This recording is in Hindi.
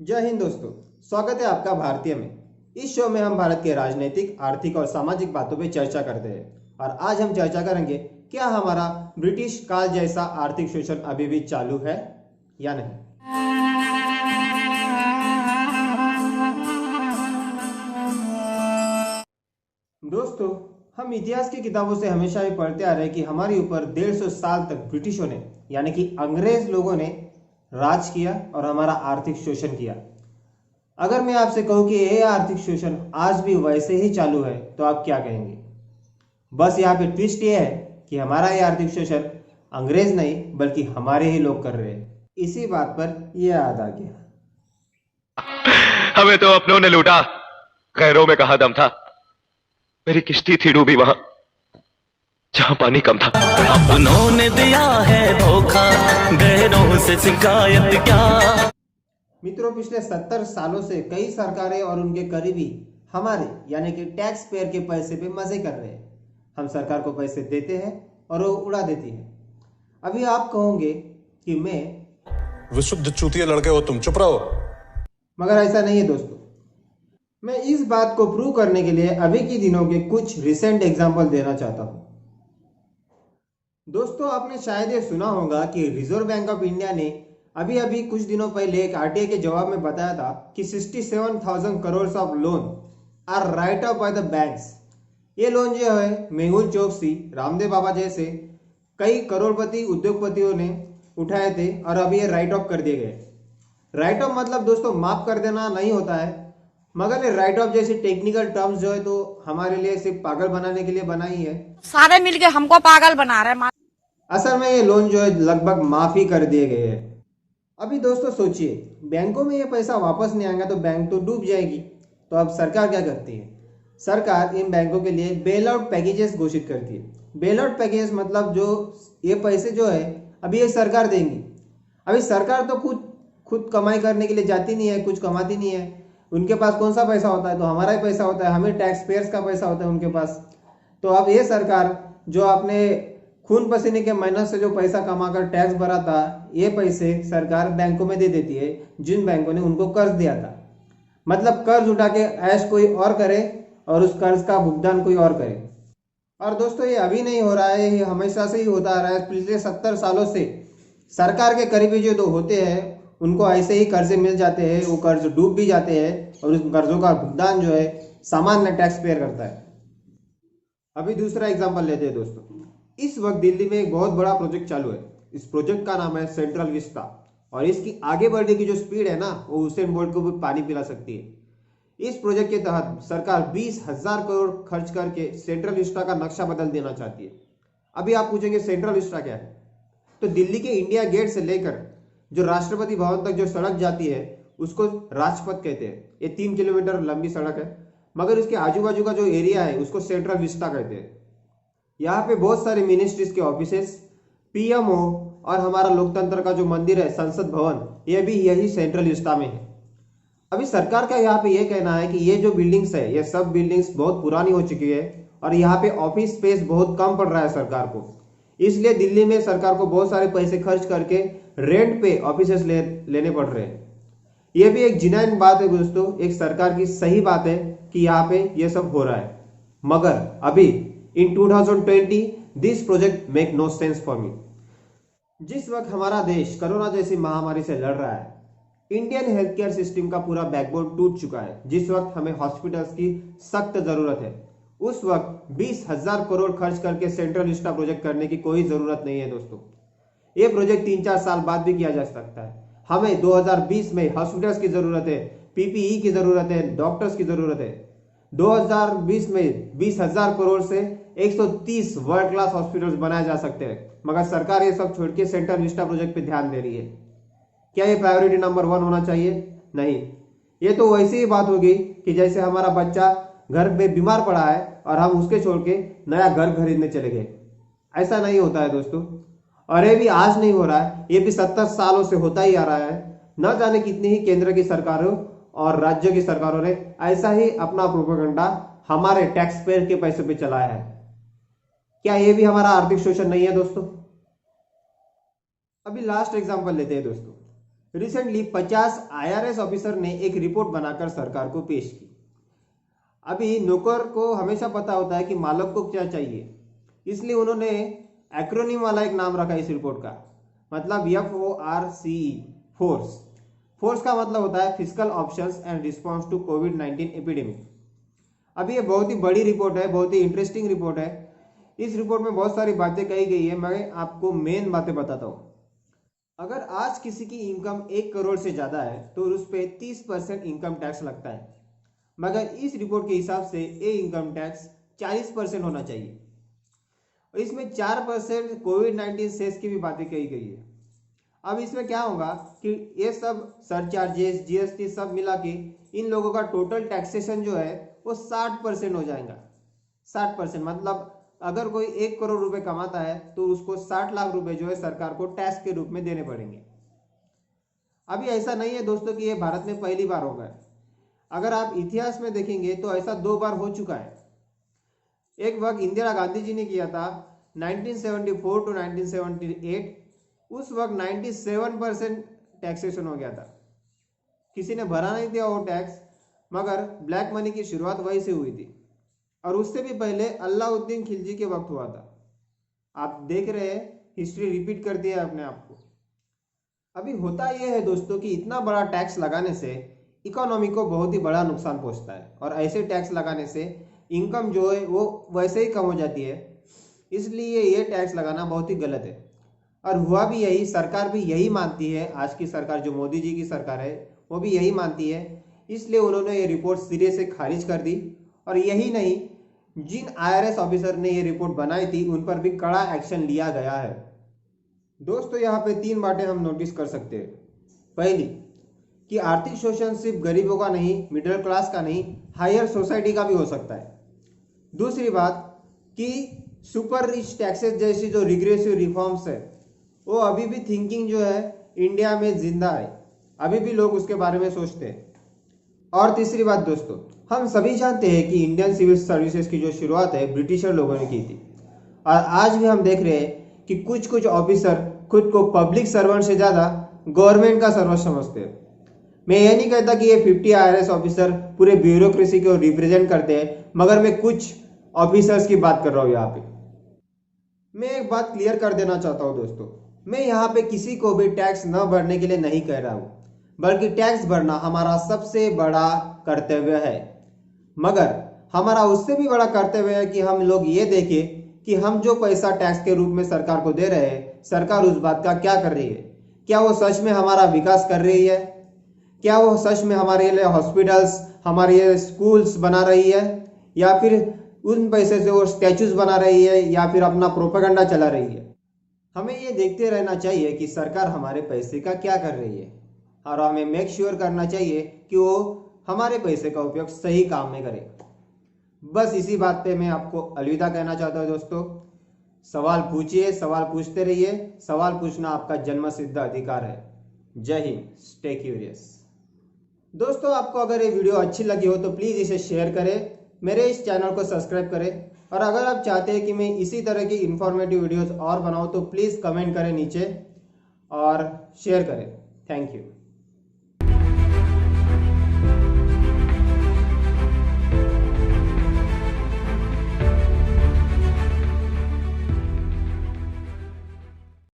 जय हिंद दोस्तों। स्वागत है आपका भारतीय में। इस शो में हम भारत के राजनीतिक, आर्थिक और सामाजिक बातों पे चर्चा करते हैं और आज हम चर्चा करेंगे क्या हमारा ब्रिटिश काल जैसा आर्थिक शोषण अभी भी चालू है या नहीं। दोस्तों, हम इतिहास की किताबों से हमेशा ही पढ़ते आ रहे हैं कि हमारे ऊपर 150 साल तक ब्रिटिशों ने यानी कि अंग्रेज लोगों ने राज किया और हमारा आर्थिक शोषण किया। अगर मैं आपसे कहूं कि यह आर्थिक शोषण आज भी वैसे ही चालू है तो आप क्या कहेंगे? बस यहाँ पे ट्विस्ट ये है कि हमारा ये आर्थिक शोषण अंग्रेज नहीं बल्कि हमारे ही लोग कर रहे हैं। इसी बात पर यह याद आ गया। हमें तो अपनों ने लूटा, गैरों में कहा दम था। मेरी किश्ती थी डूबी वहां जहां पानी कम था। अपनों ने दिया है धोखा, गैरों से शिकायत क्या। मित्रों, पिछले 70 सालों से कई सरकारें और उनके करीबी हमारे यानी कि टैक्स पेयर के पैसे पे मजे कर रहे हैं। हम सरकार को पैसे देते हैं और वो उड़ा देती है। अभी आप कहोगे कि मैं विशुद्ध चूतिया लड़के हो तुम, चुप रहो। मगर ऐसा नहीं है दोस्तों। मैं इस बात को प्रूव करने के लिए अभी के दिनों के कुछ रिसेंट एग्जाम्पल देना चाहता हूं। दोस्तों, आपने शायद ये सुना होगा कि रिजर्व बैंक ऑफ इंडिया ने अभी अभी कुछ दिनों पहले एक आरटीआई के जवाब में बताया था कि 67,000 crore of loan are write off by the banks. ये लोन जो है मेहुल चोकसी, रामदेव बाबा जैसे कई करोड़पति उद्योगपतियों ने उठाए थे और अभी ये राइट ऑफ कर दिए गए। राइट ऑफ मतलब दोस्तों माफ कर देना नहीं होता है, मगर ये राइट ऑफ जैसी टेक्निकल टर्म्स जो है तो हमारे लिए सिर्फ पागल बनाने के लिए बनाई है। सारे मिलके हमको पागल बना रहे हैं। असल में ये लोन जो है लगभग माफ ही कर दिए गए हैं। अभी दोस्तों सोचिए, बैंकों में ये पैसा वापस नहीं आएगा तो बैंक तो डूब जाएगी। तो अब सरकार क्या करती है? सरकार इन बैंकों के लिए बेल आउट पैकेजेस घोषित करती है। बेल आउट पैकेज मतलब जो ये पैसे जो है अभी ये सरकार देंगी। अभी सरकार तो खुद कमाई करने के लिए जाती नहीं है, कुछ कमाती नहीं है। उनके पास कौन सा पैसा होता है? तो हमारा ही पैसा होता है, हमें टैक्स पेयर्स का पैसा होता है उनके पास। तो अब ये सरकार जो अपने खून पसीने के मेहनत से जो पैसा कमाकर टैक्स भरा था, ये पैसे सरकार बैंकों में दे देती है जिन बैंकों ने उनको कर्ज दिया था। मतलब कर्ज उठा के ऐश कोई और करे और उस कर्ज का भुगतान कोई और करे। और दोस्तों, ये अभी नहीं हो रहा है, ये हमेशा से ही होता आ रहा है। पिछले 70 सालों से सरकार के करीबी जो तो होते हैं उनको ऐसे ही कर्जे मिल जाते हैं, वो कर्ज डूब भी जाते हैं और उस कर्जों का भुगतान जो है सामान्य टैक्स पेयर करता है। अभी दूसरा एग्जाम्पल लेते हैं दोस्तों। इस वक्त दिल्ली में एक बहुत बड़ा प्रोजेक्ट चालू है। इस प्रोजेक्ट का नाम है सेंट्रल विस्टा और इसकी आगे बढ़ने की जो स्पीड है ना, वो हुसैन बोल्ट को भी पानी पिला सकती है। इस प्रोजेक्ट के तहत सरकार 20,000 करोड़ खर्च करके सेंट्रल विस्टा का नक्शा बदल देना चाहती है। अभी आप पूछेंगे सेंट्रल विस्टा क्या है? तो दिल्ली के इंडिया गेट से लेकर जो राष्ट्रपति भवन तक जो सड़क जाती है उसको राजपथ कहते हैं। ये 3 किलोमीटर लंबी सड़क है, मगर इसके आजू बाजू का जो एरिया है उसको सेंट्रल विस्टा कहते हैं। यहाँ पे बहुत सारे मिनिस्ट्रीज के ऑफिसेस, पीएमओ और हमारा लोकतंत्र का जो मंदिर है संसद भवन, ये भी यही सेंट्रल विस्टा में है। अभी सरकार का यहाँ पे ये कहना है कि ये जो बिल्डिंग्स है ये सब बिल्डिंग्स बहुत पुरानी हो चुकी है और यहाँ पे ऑफिस स्पेस बहुत कम पड़ रहा है सरकार को। इसलिए दिल्ली में सरकार को बहुत सारे पैसे खर्च करके रेंट पे ऑफिसेस लेने पड़ रहे हैं। ये भी एक जिनाइन बात है दोस्तों, एक सरकार की सही बात है कि यहाँ पे ये सब हो रहा है। मगर अभी in 2020 this project make no sense for me. जिस वक्त हमारा देश कोरोना जैसी महामारी से लड़ रहा है, इंडियन हेल्थ केयर सिस्टम का पूरा बैकबोन टूट चुका है, जिस वक्त हमें हॉस्पिटल्स की सख्त जरूरत है, उस वक्त 20,000 करोड़ खर्च करके सेंट्रल विस्टा प्रोजेक्ट करने की कोई जरूरत नहीं है दोस्तों। ये प्रोजेक्ट 3-4 साल बाद भी किया जा सकता है। हमें 2020 में हॉस्पिटल्स की जरूरत है, पीपीई की जरूरत है, डॉक्टर्स की जरूरत है। 2020 में 20,000 करोड़ से 130 वर्ल्ड क्लास हॉस्पिटल्स बनाए जा सकते हैं, मगर सरकार ये सब छोड़ के सेंट्रल विस्टा प्रोजेक्ट पे ध्यान दे रही है। क्या ये प्रायोरिटी नंबर 1 होना चाहिए? नहीं। ये तो वैसी ही बात होगी कि जैसे हमारा बच्चा घर में बीमार पड़ा है और हम उसके छोड़ के नया घर खरीदने चले गए। ऐसा नहीं होता है दोस्तों। और ये भी आज नहीं हो रहा है, ये भी 70 सालों से होता ही आ रहा है। न जाने कितनी ही केंद्र की सरकारों और राज्यों की सरकारों ने ऐसा ही अपना प्रोपेगेंडा हमारे टैक्स पेयर के पैसे पे चलाया है। क्या ये भी हमारा आर्थिक शोषण नहीं है दोस्तों? अभी लास्ट एग्जांपल लेते हैं दोस्तों। रिसेंटली 50 IRS ऑफिसर ने एक रिपोर्ट बनाकर सरकार को पेश की। अभी नौकर को हमेशा पता होता है कि मालिक को क्या चाहिए, इसलिए उन्होंने एक्रोनिम वाला एक नाम रखा इस रिपोर्ट का, मतलब FORCE, फोर्स। फोर्स का मतलब होता है physical options and response to कोविड-19 एपिडेमिक। अभी ये बहुत ही बड़ी रिपोर्ट है, बहुत ही इंटरेस्टिंग रिपोर्ट है। इस रिपोर्ट में बहुत सारी बातें कही गई है, मैं आपको मेन बातें बताता हूँ। अगर आज किसी की इनकम 1 करोड़ से ज़्यादा है तो उस पर 30% इनकम टैक्स लगता है, मगर इस रिपोर्ट के हिसाब से ये इनकम टैक्स 40% होना चाहिए। और इसमें 4% कोविड-19 सेस की भी बातें कही गई है। अब इसमें क्या होगा कि ये सब सरचार्जेस, GST सब मिला के इन लोगों का टोटल टैक्सेशन जो है वो 60% हो जाएगा। 60% मतलब अगर कोई 1 करोड़ रुपए कमाता है तो उसको 60 लाख रुपए जो है सरकार को टैक्स के रूप में देने पड़ेंगे। अभी ऐसा नहीं है दोस्तों कि ये भारत में पहली बार होगा। अगर आप इतिहास में देखेंगे तो ऐसा 2 बार हो चुका है। एक वक्त इंदिरा गांधी जी ने किया था 1974 टू 1978, उस वक्त 97% टैक्सेशन हो गया था। किसी ने भरा नहीं था वो टैक्स, मगर ब्लैक मनी की शुरुआत वहीं से हुई थी। और उससे भी पहले अलाउद्दीन खिलजी के वक्त हुआ था। आप देख रहे हैं, हिस्ट्री रिपीट करती है अपने आप को। अभी होता यह है दोस्तों कि इतना बड़ा टैक्स लगाने से इकोनॉमी को बहुत ही बड़ा नुकसान पहुंचता है, और ऐसे टैक्स लगाने से इनकम जो है वो वैसे ही कम हो जाती है। इसलिए ये टैक्स लगाना बहुत ही गलत है। और हुआ भी यही, सरकार भी यही मानती है। आज की सरकार जो मोदी जी की सरकार है वो भी यही मानती है, इसलिए उन्होंने ये रिपोर्ट सिरे से खारिज कर दी। और यही नहीं, जिन IRS ऑफिसर ने ये रिपोर्ट बनाई थी उन पर भी कड़ा एक्शन लिया गया है। दोस्तों यहाँ पे 3 बातें हम नोटिस कर सकते हैं। पहली कि आर्थिक शोषण सिर्फ गरीबों का नहीं, मिडिल क्लास का नहीं, हायर सोसाइटी का भी हो सकता है। दूसरी बात कि सुपर रिच टैक्सेस जैसी जो रिग्रेसिव रिफॉर्म्स है वो अभी भी थिंकिंग जो है इंडिया में जिंदा है, अभी भी लोग उसके बारे में सोचते हैं। और तीसरी बात दोस्तों, हम सभी जानते हैं कि इंडियन सिविल सर्विसेज की जो शुरुआत है ब्रिटिशर लोगों ने की थी, और आज भी हम देख रहे हैं कि कुछ कुछ ऑफिसर खुद को पब्लिक सर्वेंट से ज़्यादा गवर्नमेंट का सर्वेंट समझते हैं। मैं ये नहीं कहता कि ये 50 IRS ऑफिसर पूरे ब्यूरोक्रेसी को रिप्रेजेंट करते हैं, मगर मैं कुछ ऑफिसर्स की बात कर रहा हूँ यहाँ पे। मैं एक बात क्लियर कर देना चाहता हूँ दोस्तों, मैं यहाँ पे किसी को भी टैक्स न भरने के लिए नहीं कह रहा हूँ, बल्कि टैक्स भरना हमारा सबसे बड़ा कर्तव्य है। मगर हमारा उससे भी बड़ा कर्तव्य है कि हम लोग ये देखें कि हम जो पैसा टैक्स के रूप में सरकार को दे रहे हैं, सरकार उस बात का क्या कर रही है। क्या वो सच में हमारा विकास कर रही है? क्या वो सच में हमारे लिए हॉस्पिटल्स, हमारे लिए स्कूल्स बना रही है, या फिर उन पैसे से वो स्टैचूज बना रही है, या फिर अपना प्रोपेगेंडा चला रही है? हमें ये देखते रहना चाहिए कि सरकार हमारे पैसे का क्या कर रही है, और हमें मेक श्योर करना चाहिए कि वो हमारे पैसे का उपयोग सही काम में करे। बस इसी बात पे मैं आपको अलविदा कहना चाहता हूँ दोस्तों। सवाल पूछिए, सवाल पूछते रहिए, सवाल पूछना आपका जन्मसिद्ध अधिकार है। जय हिंद, स्टे क्यूरियस। दोस्तों आपको अगर ये वीडियो अच्छी लगी हो तो प्लीज़ इसे शेयर करें, मेरे इस चैनल को सब्सक्राइब करें, और अगर आप चाहते हैं कि मैं इसी तरह की इंफॉर्मेटिव वीडियोस और बनाऊं तो प्लीज़ कमेंट करें नीचे और शेयर करें। Thank you.